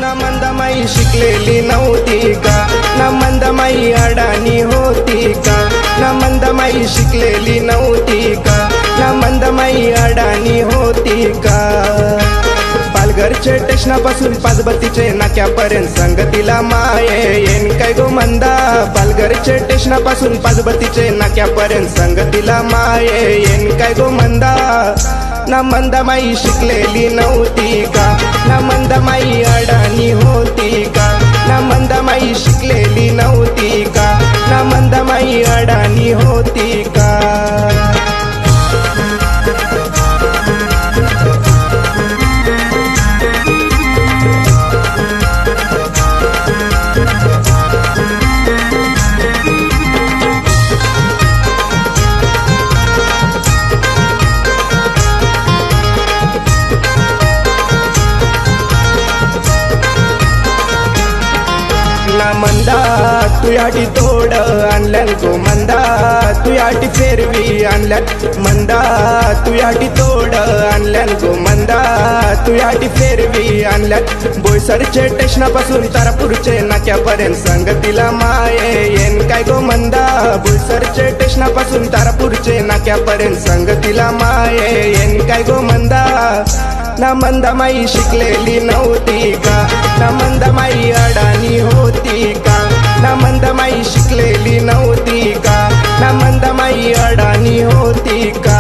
ना मंदमाई शिकलेली नव्हती का, ना मंदमाई अडाणी होती का, ना मंदमाई शिकलेली नव्हती का, ना मंदमाई अडाणी होती का। पालघरचे स्टेशनापासून पाचबत्तीचे नाक्यापर्यंत संगतीला माये येन काय गो मंदा। पालघरचे स्टेशनापासून पाचबत्तीचे नाक्यापर्यंत संगतीला माये येन काय गो मंदा। ना मंदमाई शिकलेली नव्हती का, ना मंदमाई अडाणी होती का, ना मंदमाई शिकलेली नव्हती का, ना मंदमाई अडाणी होती का। ना मंदा तुयाटी तोड आणल्यान गो मंदा, तुयाटी फेरवी आणल्यान मंदा, तुयाटी तोड आणल्यान गो मंदा, तुयाटी फेरवी आणल्यान। बोईसरचे स्टेशनापासून तारापूरचे नाक्यापर्यंत संगतीला माये येन काय गो मंदा। बोईसरचे स्टेशनापासून तारापूरचे नाक्यापर्यंत संगतीला माये येन काय गो मंदा। ना मंदमाई शिकलेली नव्हती का, ना मंदमाई अडाणी होती का, ना मंदमाई शिकलेली नव्हती का, ना मंदमाई अडाणी होती का।